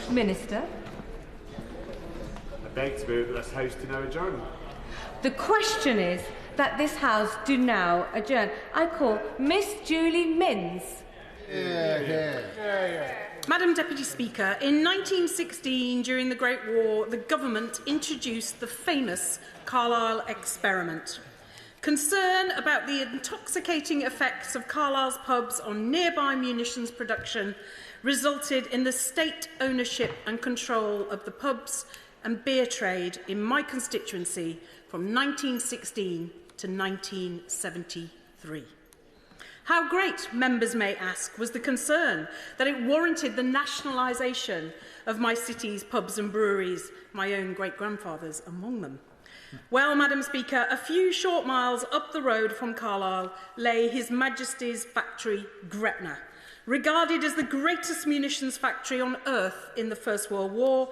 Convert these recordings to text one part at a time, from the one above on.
Minister? I beg to move that this House do now adjourn. The question is that this House do now adjourn. I call Miss Julie Minns. Madam Deputy Speaker, in 1916, during the Great War, the government introduced the famous Carlisle experiment. Concern about the intoxicating effects of Carlisle's pubs on nearby munitions production resulted in the state ownership and control of the pubs and beer trade in my constituency from 1916 to 1973. How great, members may ask, was the concern that it warranted the nationalisation of my city's pubs and breweries, my own great-grandfathers among them. Well, Madam Speaker, a few short miles up the road from Carlisle lay His Majesty's factory, Gretna. Regarded as the greatest munitions factory on earth in the First World War,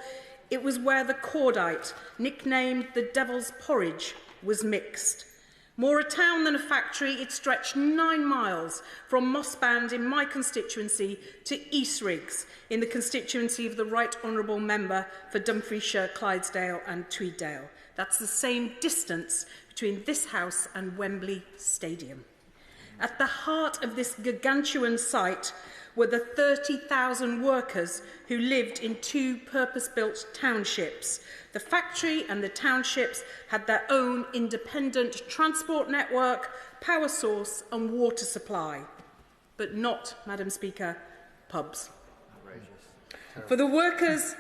it was where the cordite, nicknamed the Devil's Porridge, was mixed. More a town than a factory, it stretched 9 miles from Mossband in my constituency to Eastriggs in the constituency of the Right Honourable Member for Dumfriesshire, Clydesdale and Tweeddale. That's the same distance between this House and Wembley Stadium. At the heart of this gargantuan site were the 30,000 workers who lived in 2 purpose-built townships. The factory and the townships had their own independent transport network, power source and water supply. But not, Madam Speaker, pubs. For the workers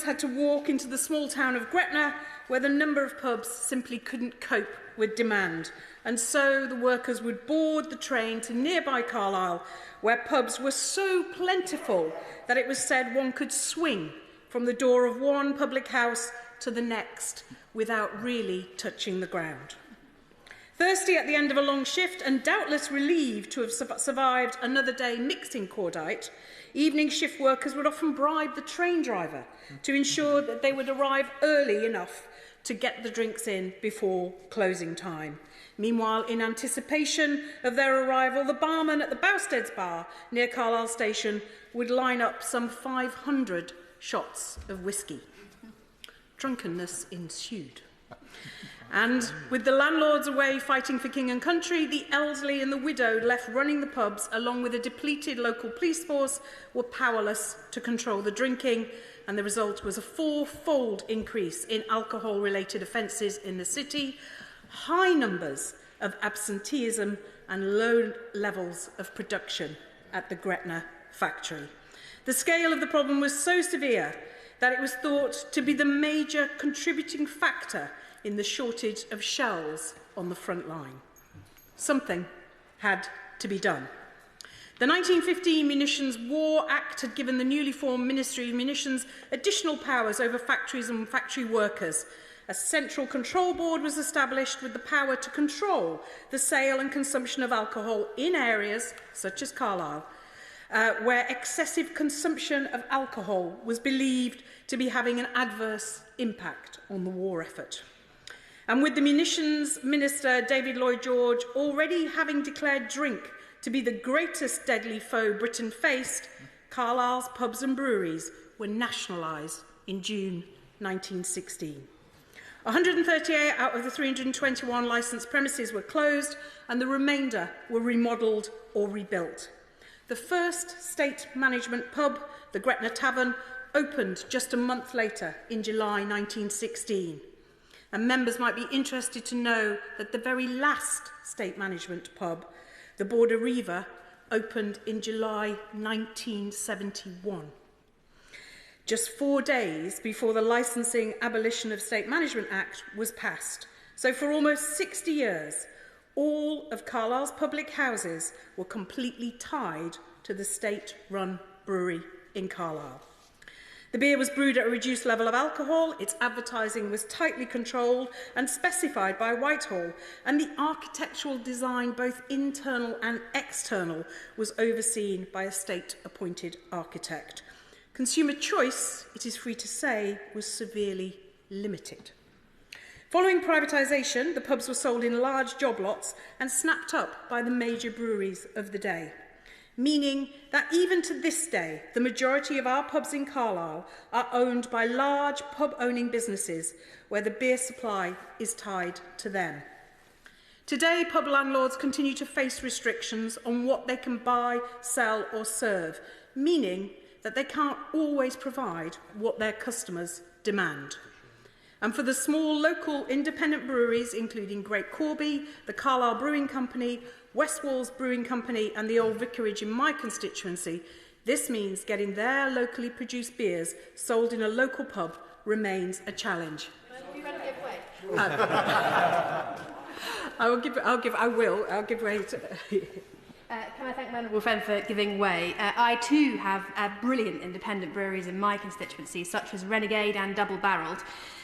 had to walk into the small town of Gretna, where the number of pubs simply couldn't cope with demand. And so the workers would board the train to nearby Carlisle, where pubs were so plentiful that it was said one could swing from the door of one public house to the next without really touching the ground. Thirsty at the end of a long shift and doubtless relieved to have survived another day mixing cordite, evening shift workers would often bribe the train driver to ensure that they would arrive early enough to get the drinks in before closing time. Meanwhile, in anticipation of their arrival, the barman at the Bowsteads Bar near Carlisle Station would line up some 500 shots of whiskey. Drunkenness ensued. And with the landlords away fighting for king and country, the elderly and the widowed left running the pubs, along with a depleted local police force, were powerless to control the drinking, and the result was a 4-fold increase in alcohol-related offences in the city, high numbers of absenteeism and low levels of production at the Gretna factory. The scale of the problem was so severe that it was thought to be the major contributing factor in the shortage of shells on the front line. Something had to be done. The 1915 Munitions War Act had given the newly formed Ministry of Munitions additional powers over factories and factory workers. A central control board was established with the power to control the sale and consumption of alcohol in areas, such as Carlisle, where excessive consumption of alcohol was believed to be having an adverse impact on the war effort. And with the Munitions Minister, David Lloyd-George, already having declared drink to be the greatest deadly foe Britain faced, Carlisle's pubs and breweries were nationalised in June 1916. 138 out of the 321 licensed premises were closed and the remainder were remodelled or rebuilt. The first state management pub, the Gretna Tavern, opened just a month later in July 1916. And members might be interested to know that the very last state management pub, the Border Reaver, opened in July 1971. Just 4 days before the Licensing Abolition of State Management Act was passed. So for almost 60 years, all of Carlisle's public houses were completely tied to the state-run brewery in Carlisle. The beer was brewed at a reduced level of alcohol, its advertising was tightly controlled and specified by Whitehall, and the architectural design, both internal and external, was overseen by a state-appointed architect. Consumer choice, it is free to say, was severely limited. Following privatisation, the pubs were sold in large job lots and snapped up by the major breweries of the day. meaning that even to this day, the majority of our pubs in Carlisle are owned by large pub-owning businesses where the beer supply is tied to them. Today, pub landlords continue to face restrictions on what they can buy, sell or serve, meaning that they can't always provide what their customers demand. And for the small local independent breweries, including Great Corby, the Carlisle Brewing Company, West Walls Brewing Company and the Old Vicarage in my constituency, this means getting their locally produced beers sold in a local pub remains a challenge. I'll give way to... Can I thank my honourable friend for giving way? I too have brilliant independent breweries in my constituency, such as Renegade and Double Barrelled.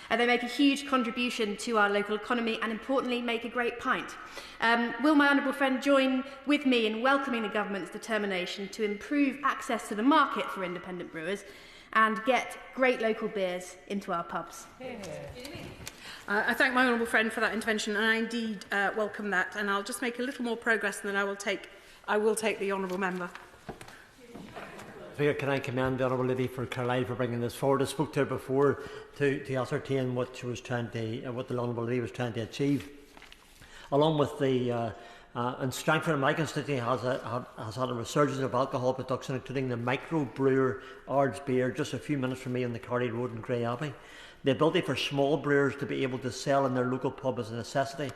They make a huge contribution to our local economy and, importantly, make a great pint. Will my honourable friend join with me in welcoming the government's determination to improve access to the market for independent brewers and get great local beers into our pubs? I thank my honourable friend for that intervention, and I indeed welcome that. And I'll just make a little more progress, and then I will take the honourable member. Speaker, can I commend the Honourable Lady for Carlisle for bringing this forward? I spoke to her before to ascertain what she was trying to, what the Honourable Lady was trying to achieve. Along with the and Strangford, my constituency has had a resurgence of alcohol production, including the micro brewer Ard's Beer, just a few minutes from me on the Carlisle Road in Grey Abbey. The ability for small brewers to be able to sell in their local pub is a necessity.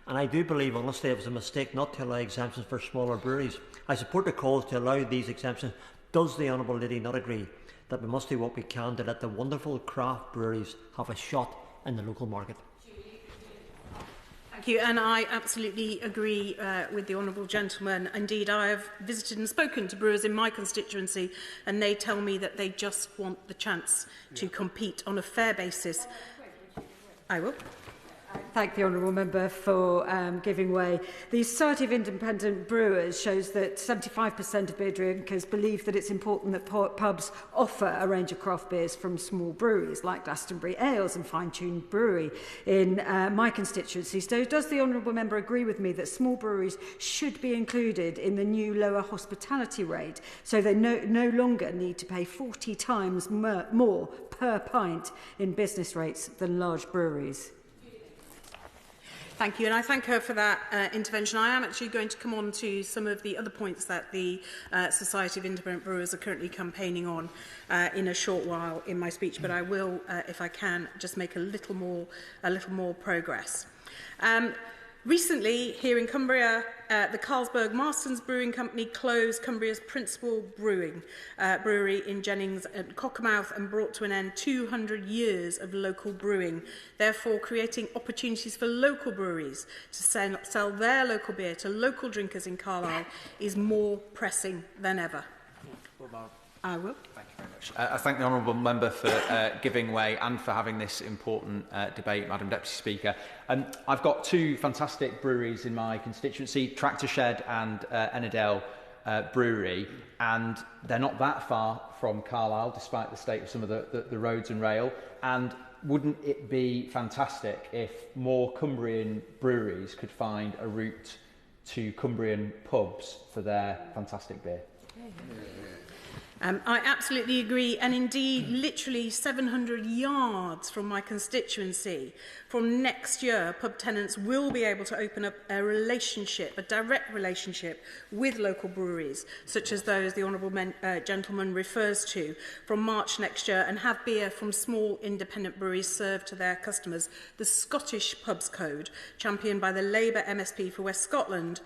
And I do believe, honestly, it was a mistake not to allow exemptions for smaller breweries. I support the calls to allow these exemptions. Does the Honourable Lady not agree that we must do what we can to let the wonderful craft breweries have a shot in the local market? Thank you, and I absolutely agree with the honourable gentleman. Indeed, I have visited and spoken to brewers in my constituency, and they tell me that they just want the chance to compete on a fair basis. I will. Thank the honourable member for giving way. The Society of Independent Brewers shows that 75% of beer drinkers believe that it's important that pubs offer a range of craft beers from small breweries like Glastonbury Ales and Fine Tune Brewery in my constituency. So does the honourable member agree with me that small breweries should be included in the new lower hospitality rate so they no longer need to pay 40 times more per pint in business rates than large breweries? Thank you, and I thank her for that intervention. I am actually going to come on to some of the other points that the Society of Independent Brewers are currently campaigning on in a short while in my speech, but I will, if I can, just make a little more progress. Recently, here in Cumbria, the Carlsberg Marston's Brewing Company closed Cumbria's principal brewery in Jennings and Cockermouth and brought to an end 200 years of local brewing, therefore creating opportunities for local breweries to sell their local beer to local drinkers in Carlisle is more pressing than ever. I will. Thank you very much. I thank the honourable member for giving way and for having this important debate, Madam Deputy Speaker. I've got two fantastic breweries in my constituency, Tractor Shed and Ennerdale Brewery, and they're not that far from Carlisle, despite the state of some of the roads and rail. And wouldn't it be fantastic if more Cumbrian breweries could find a route to Cumbrian pubs for their fantastic beer? I absolutely agree, and indeed literally 700 yards from my constituency, from next year pub tenants will be able to open up a direct relationship with local breweries, such as those the honourable gentleman refers to, from March next year, and have beer from small independent breweries served to their customers. The Scottish Pubs Code, championed by the Labour MSP for West Scotland,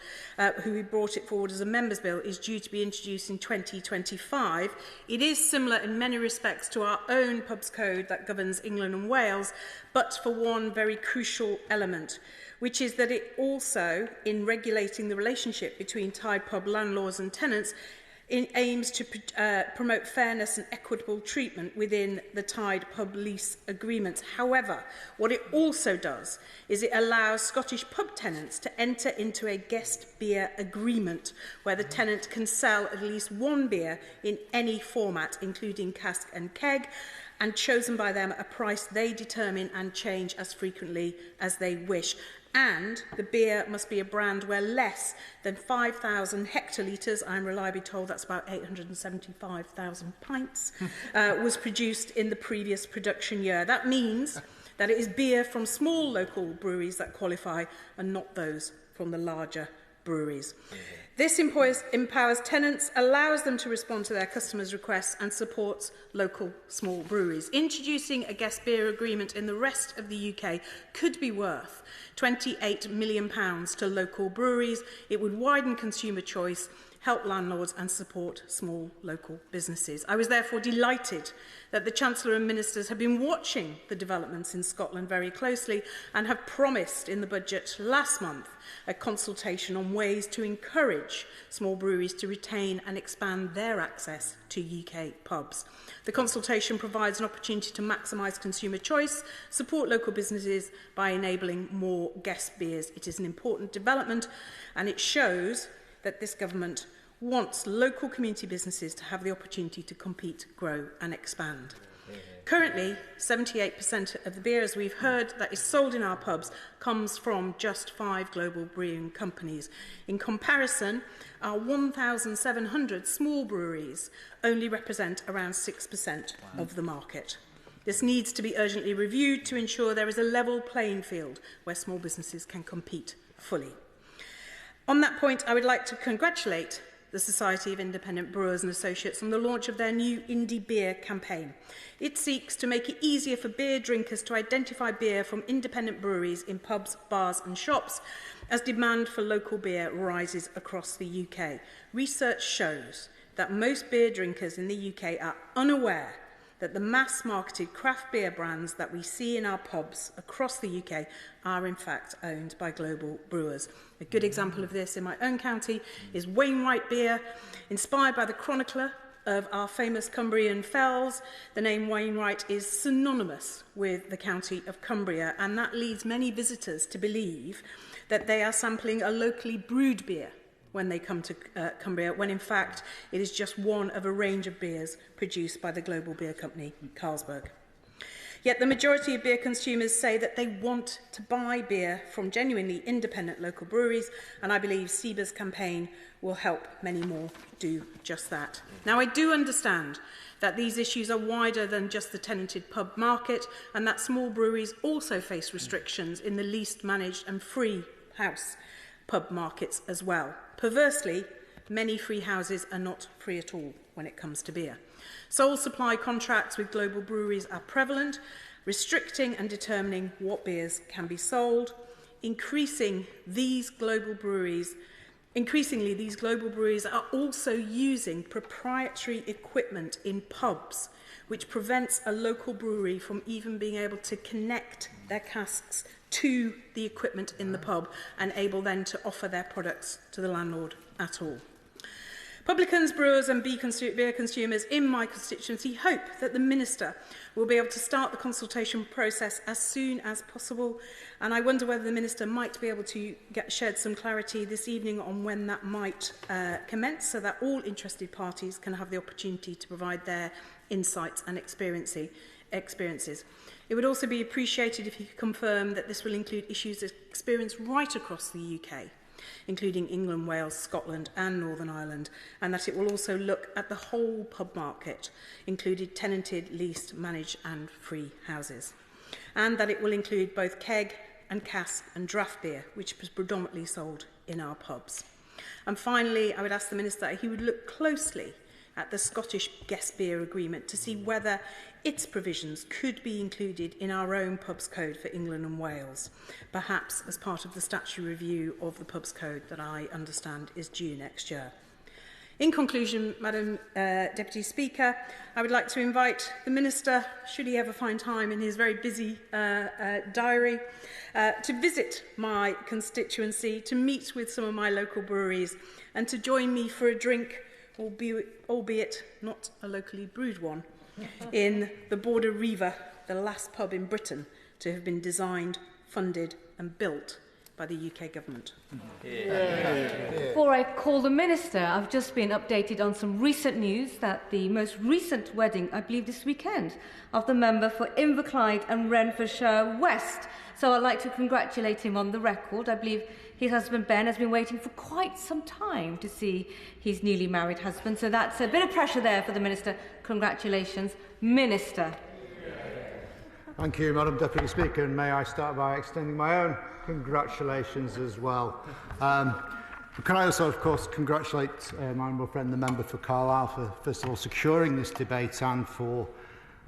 who brought it forward as a members' bill, is due to be introduced in 2025. It is similar in many respects to our own pubs code that governs England and Wales, but for one very crucial element, which is that it also, in regulating the relationship between tied pub landlords and tenants, aims to promote fairness and equitable treatment within the tied pub lease agreements. However, what it also does is it allows Scottish pub tenants to enter into a guest beer agreement where the tenant can sell at least one beer in any format, including cask and keg, and chosen by them at a price they determine and change as frequently as they wish. and the beer must be a brand where less than 5,000 hectolitres, I'm reliably told that's about 875,000 pints, was produced in the previous production year. That means that it is beer from small local breweries that qualify and not those from the larger breweries. This empowers tenants, allows them to respond to their customers' requests and supports local small breweries. Introducing a guest beer agreement in the rest of the UK could be worth £28 million to local breweries. It would widen consumer choice, help landlords and support small local businesses. I was therefore delighted that the Chancellor and Ministers have been watching the developments in Scotland very closely and have promised in the budget last month a consultation on ways to encourage small breweries to retain and expand their access to UK pubs. The consultation provides an opportunity to maximise consumer choice, support local businesses by enabling more guest beers. It is an important development and it shows that this government wants local community businesses to have the opportunity to compete, grow and expand. Currently, 78% of the beer, as we've heard, that is sold in our pubs comes from just 5 global brewing companies. In comparison, our 1,700 small breweries only represent around 6% of the market. This needs to be urgently reviewed to ensure there is a level playing field where small businesses can compete fully. On that point, I would like to congratulate the Society of Independent Brewers and Associates on the launch of their new Indie Beer campaign. It seeks to make it easier for beer drinkers to identify beer from independent breweries in pubs, bars and shops as demand for local beer rises across the UK. Research shows that most beer drinkers in the UK are unaware that the mass-marketed craft beer brands that we see in our pubs across the UK are in fact owned by global brewers. A good example of this in my own county is Wainwright Beer. Inspired by the chronicler of our famous Cumbrian fells, the name Wainwright is synonymous with the county of Cumbria, and that leads many visitors to believe that they are sampling a locally brewed beer when they come to Cumbria, when in fact it is just one of a range of beers produced by the global beer company Carlsberg. Yet the majority of beer consumers say that they want to buy beer from genuinely independent local breweries, and I believe SEBA's campaign will help many more do just that. Now, I do understand that these issues are wider than just the tenanted pub market, and that small breweries also face restrictions in the least managed and free house pub markets as well. Perversely, many free houses are not free at all when it comes to beer. Sole supply contracts with global breweries are prevalent, restricting and determining what beers can be sold. Increasingly, these global breweries are also using proprietary equipment in pubs, which prevents a local brewery from even being able to connect their casks to the equipment in the pub and able then to offer their products to the landlord at all. Publicans, brewers and beer consumers in my constituency hope that the Minister will be able to start the consultation process as soon as possible, and I wonder whether the Minister might be able to shed some clarity this evening on when that might commence, so that all interested parties can have the opportunity to provide their insights and experiences. It would also be appreciated if he could confirm that this will include issues experienced right across the UK, including England, Wales, Scotland and Northern Ireland, and that it will also look at the whole pub market, including tenanted, leased, managed and free houses, and that it will include both keg and cask and draft beer, which is predominantly sold in our pubs. And finally, I would ask the Minister that he would look closely at the Scottish guest beer agreement to see whether its provisions could be included in our own pubs code for England and Wales, perhaps as part of the statutory review of the pubs code that I understand is due next year. In conclusion, Madam Deputy Speaker, I would like to invite the Minister, should he ever find time in his very busy diary, to visit my constituency, to meet with some of my local breweries and to join me for a drink, albeit not a locally brewed one, in the Border Reaver, the last pub in Britain to have been designed, funded and built by the UK Government. Before I call the Minister, I've just been updated on some recent news that the most recent wedding, I believe this weekend, of the member for Inverclyde and Renfrewshire West. So I'd like to congratulate him on the record. I believe his husband Ben has been waiting for quite some time to see his newly married husband. So that's a bit of pressure there for the Minister. Congratulations, Minister. Thank you, Madam Deputy Speaker, and may I start by extending my own congratulations as well. Can I also, of course, congratulate my honourable friend, the member for Carlisle, for first of all securing this debate and for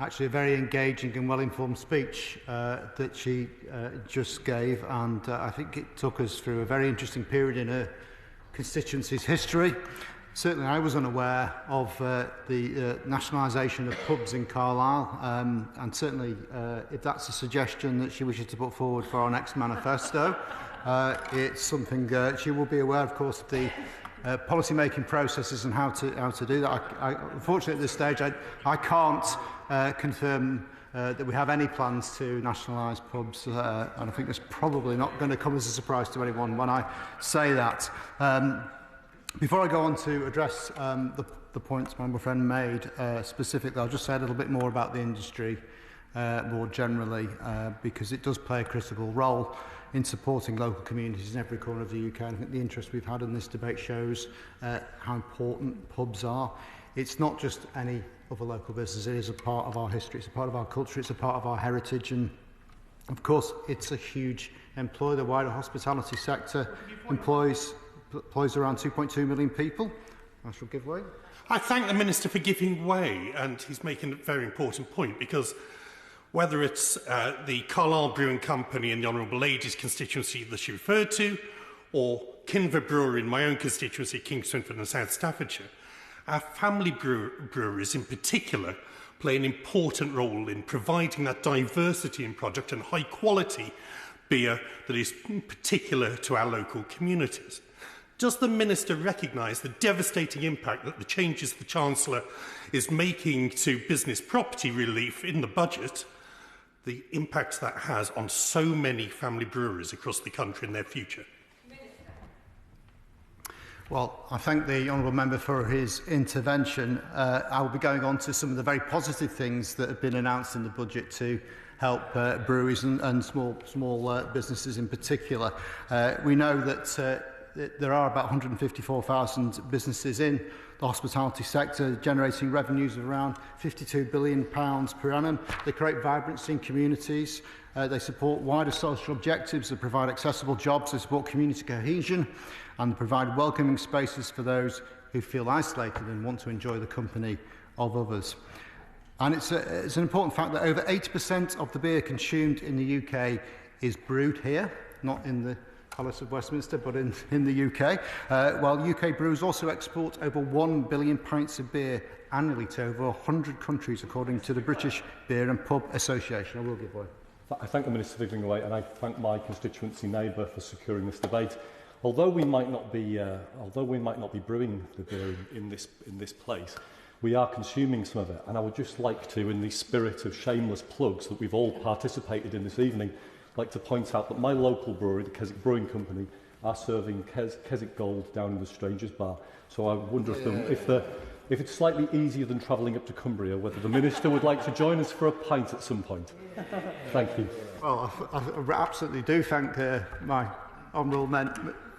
actually a very engaging and well-informed speech that she just gave, and I think it took us through a very interesting period in her constituency's history. Certainly I was unaware of the nationalisation of pubs in Carlisle, and certainly if that's a suggestion that she wishes to put forward for our next manifesto, it's something she will be aware, of course, of the policy-making processes and how to do that. Unfortunately, at this stage, I can't confirm that we have any plans to nationalise pubs, and I think it's probably not going to come as a surprise to anyone when I say that. Before I go on to address the points my friend made specifically, I'll just say a little bit more about the industry more generally, because it does play a critical role in supporting local communities in every corner of the UK. And I think the interest we've had in this debate shows how important pubs are. It's not just any other local business, it is a part of our history, it's a part of our culture, it's a part of our heritage, and of course it's a huge employer. The wider hospitality sector employs around 2.2 million people. I shall give way. I thank the Minister for giving way, and he's making a very important point, because whether it's the Carlisle Brewing Company in the Honourable Lady's constituency that she referred to, or Kinver Brewery in my own constituency, King Swinford and South Staffordshire, our family breweries in particular play an important role in providing that diversity in product and high quality beer that is particular to our local communities. Does the Minister recognise the devastating impact that the changes the Chancellor is making to business property relief in the budget, the impact that has on so many family breweries across the country and their future? Well, I thank the honourable member for his intervention. I will be going on to some of the very positive things that have been announced in the budget to help breweries and small businesses in particular. We know that there are about 154,000 businesses in the hospitality sector, generating revenues of around £52 billion per annum. They create vibrancy in communities. They support wider social objectives. They provide accessible jobs. They support community cohesion, and they provide welcoming spaces for those who feel isolated and want to enjoy the company of others. And it's an important fact that over 80% of the beer consumed in the UK is brewed here, not in the Palace of Westminster, but in the UK, while UK brewers also export over 1 billion pints of beer annually to over 100 countries, according to the British Beer and Pub Association. I will give way. I thank the Minister for giving way, and I thank my constituency neighbour for securing this debate. Although we might not be brewing the beer in this place, we are consuming some of it, and I would just like to, in the spirit of shameless plugs that we've all participated in this evening, like to point out that my local brewery, the Keswick Brewing Company, are serving Keswick Gold down in the Strangers Bar. So I wonder if it's slightly easier than travelling up to Cumbria, whether the Minister would like to join us for a pint at some point. Thank you. Well, I absolutely do thank my honourable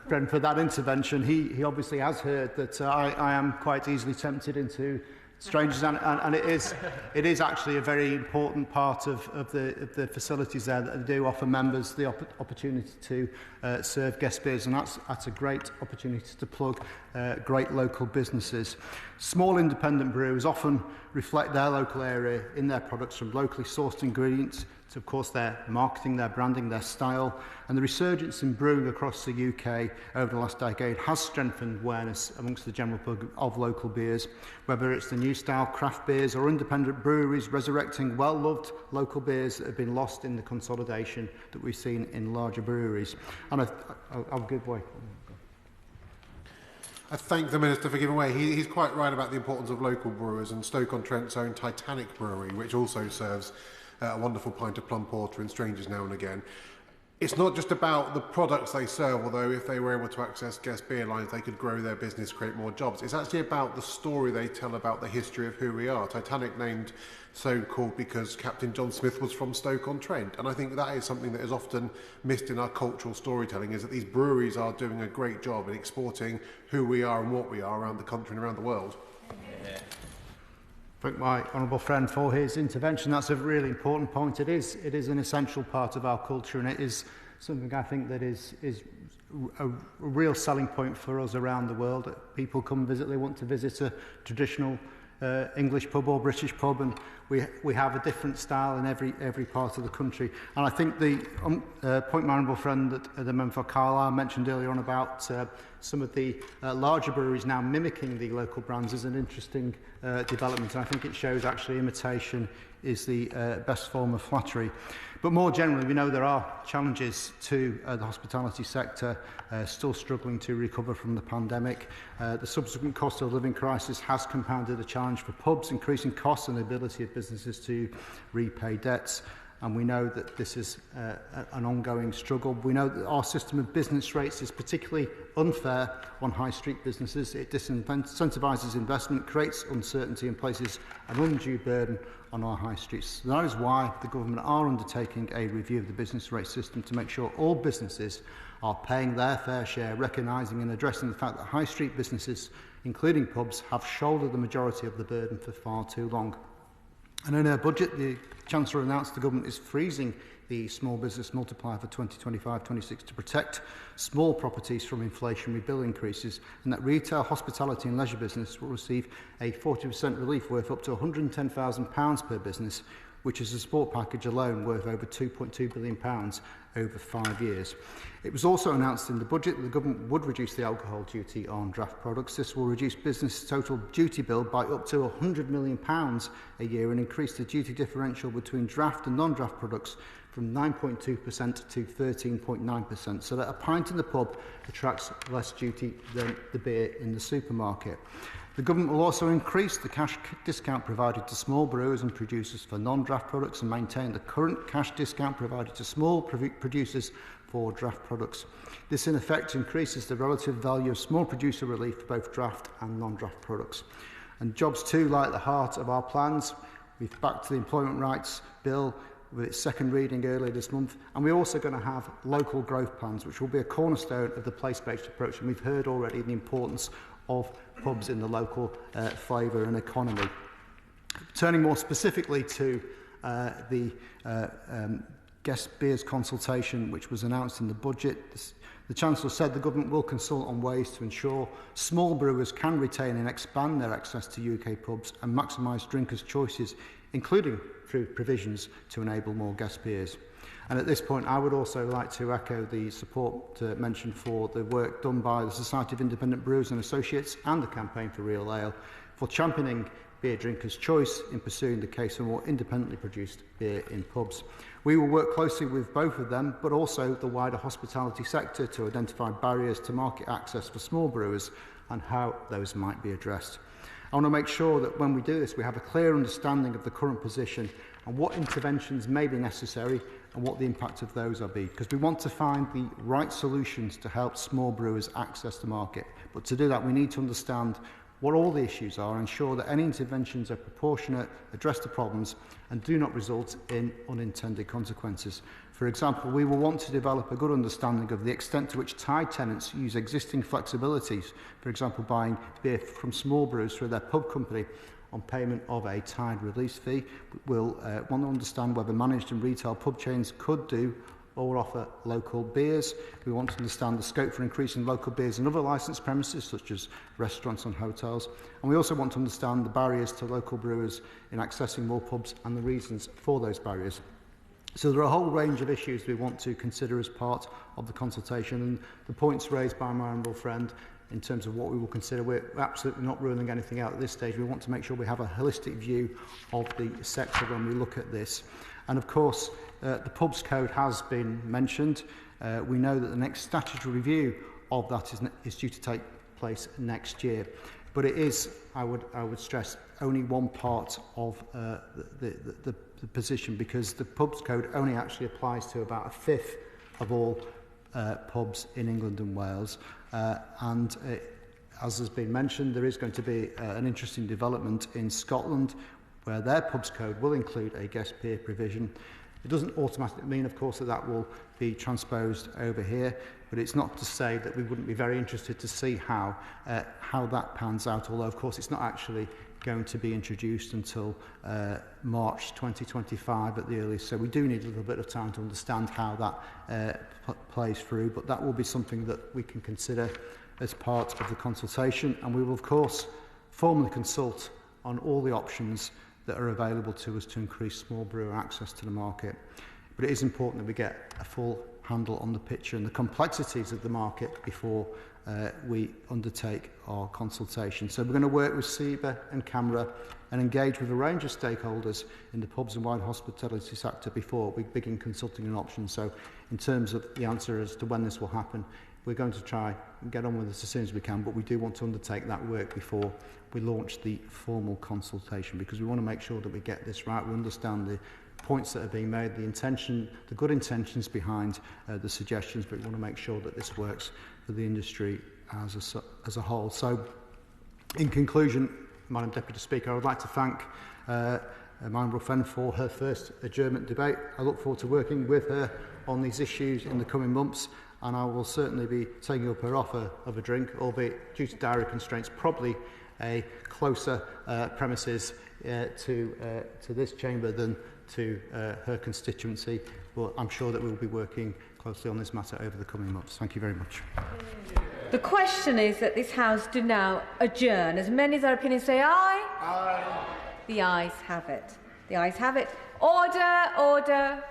friend for that intervention. He obviously has heard that I am quite easily tempted into Strangers, and it is actually a very important part of the facilities there that they do offer members the opportunity to serve guest beers, and that's a great opportunity to plug great local businesses. Small independent brewers often reflect their local area in their products, from locally sourced ingredients to, of course, their marketing, their branding, their style. And the resurgence in brewing across the UK over the last decade has strengthened awareness amongst the general public of local beers, whether it's the new style craft beers or independent breweries resurrecting well-loved local beers that have been lost in the consolidation that we've seen in larger breweries. And I'll give way. I thank the Minister for giving way. He's quite right about the importance of local brewers, and Stoke-on-Trent's own Titanic Brewery, which also serves a wonderful pint of plum porter in Strangers now and again. it's not just about the products they serve, although if they were able to access guest beer lines, they could grow their business, create more jobs. It's actually about the story they tell about the history of who we are. Titanic named so called because Captain John Smith was from Stoke-on-Trent. And I think that is something that is often missed in our cultural storytelling, is that these breweries are doing a great job in exporting who we are and what we are around the country and around the world. Yeah. Thank my honourable friend for his intervention. That's a really important point. It is an essential part of our culture, and it is something I think that is a real selling point for us around the world. People come visit, they want to visit a traditional English pub or British pub, and we have a different style in every part of the country. And I think the point my honourable friend, that the member for Carlisle mentioned earlier on about some of the larger breweries now mimicking the local brands is an interesting development. And I think it shows actually imitation is the best form of flattery. But more generally, we know there are challenges to the hospitality sector, still struggling to recover from the pandemic. The subsequent cost of living crisis has compounded a challenge for pubs, increasing costs and the ability of businesses to repay debts. And we know that this is an ongoing struggle. We know that our system of business rates is particularly unfair on high street businesses. It disincentivises investment, creates uncertainty and places an undue burden on our high streets. So that is why the government are undertaking a review of the business rate system to make sure all businesses are paying their fair share, recognising and addressing the fact that high street businesses, including pubs, have shouldered the majority of the burden for far too long. And in her budget, the Chancellor announced the government is freezing the small business multiplier for 2025-26 to protect small properties from inflationary bill increases, and that retail, hospitality and leisure business will receive a 40% relief worth up to £110,000 per business, which is a support package alone worth over £2.2 billion over 5 years. It was also announced in the budget that the government would reduce the alcohol duty on draft products. This will reduce business total duty bill by up to £100 million a year and increase the duty differential between draft and non-draft products from 9.2% to 13.9%, so that a pint in the pub attracts less duty than the beer in the supermarket. The government will also increase the cash discount provided to small brewers and producers for non-draft products and maintain the current cash discount provided to small producers for draft products. This in effect increases the relative value of small producer relief for both draft and non-draft products. And jobs too lie at the heart of our plans. We've backed the Employment Rights Bill with its second reading earlier this month, and we're also going to have local growth plans, which will be a cornerstone of the place-based approach, and we've heard already the importance of pubs in the local flavour and economy. Turning more specifically to the guest beers consultation, which was announced in the budget, the Chancellor said the government will consult on ways to ensure small brewers can retain and expand their access to UK pubs and maximise drinkers' choices, including through provisions to enable more guest beers. And at this point, I would also like to echo the support mentioned for the work done by the Society of Independent Brewers and Associates and the Campaign for Real Ale for championing beer drinkers' choice in pursuing the case for more independently produced beer in pubs. We will work closely with both of them, but also the wider hospitality sector to identify barriers to market access for small brewers and how those might be addressed. I want to make sure that when we do this, we have a clear understanding of the current position and what interventions may be necessary and what the impact of those will be, because we want to find the right solutions to help small brewers access the market. But to do that, we need to understand what all the issues are, ensure that any interventions are proportionate, address the problems, and do not result in unintended consequences. For example, we will want to develop a good understanding of the extent to which tied tenants use existing flexibilities, for example, buying beer from small brewers through their pub company on payment of a tied release fee. We'll want to understand whether managed and retail pub chains could do or offer local beers. We want to understand the scope for increasing local beers in other licensed premises, such as restaurants and hotels. And we also want to understand the barriers to local brewers in accessing more pubs and the reasons for those barriers. So there are a whole range of issues we want to consider as part of the consultation, and the points raised by my honourable friend in terms of what we will consider, we're absolutely not ruling anything out at this stage. We want to make sure we have a holistic view of the sector when we look at this. And of course, the pubs code has been mentioned. We know that the next statutory review of that is due to take place next year. But it is, I would stress, only one part of the position, because the pubs code only actually applies to about a fifth of all pubs in England and Wales. As has been mentioned, there is going to be an interesting development in Scotland where their pubs code will include a guest beer provision. It doesn't automatically mean, of course, that that will be transposed over here, but it's not to say that we wouldn't be very interested to see how that pans out, although, of course, it's not actually going to be introduced until March 2025 at the earliest. So we do need a little bit of time to understand how that plays through, but that will be something that we can consider as part of the consultation, and we will, of course, formally consult on all the options that are available to us to increase small brewer access to the market. But it is important that we get a full handle on the picture and the complexities of the market before we undertake our consultation. So we're going to work with CEBA and CAMRA and engage with a range of stakeholders in the pubs and wine hospitality sector before we begin consulting an option. So in terms of the answer as to when this will happen, we're going to try and get on with this as soon as we can, but we do want to undertake that work before we launch the formal consultation, because we want to make sure that we get this right. We understand the points that are being made, the intention, the good intentions behind the suggestions, but we want to make sure that this works for the industry as a whole. So, in conclusion, Madam Deputy Speaker, I would like to thank my Honourable friend for her first adjournment debate. I look forward to working with her on these issues in the coming months, and I will certainly be taking up her offer of a drink, albeit due to diary constraints, probably a closer premises to this chamber than to her constituency. But I'm sure that we'll be working closely on this matter over the coming months. Thank you very much. The question is that this House do now adjourn. As many as our opinions say aye? Aye. The ayes have it. The ayes have it. Order, order.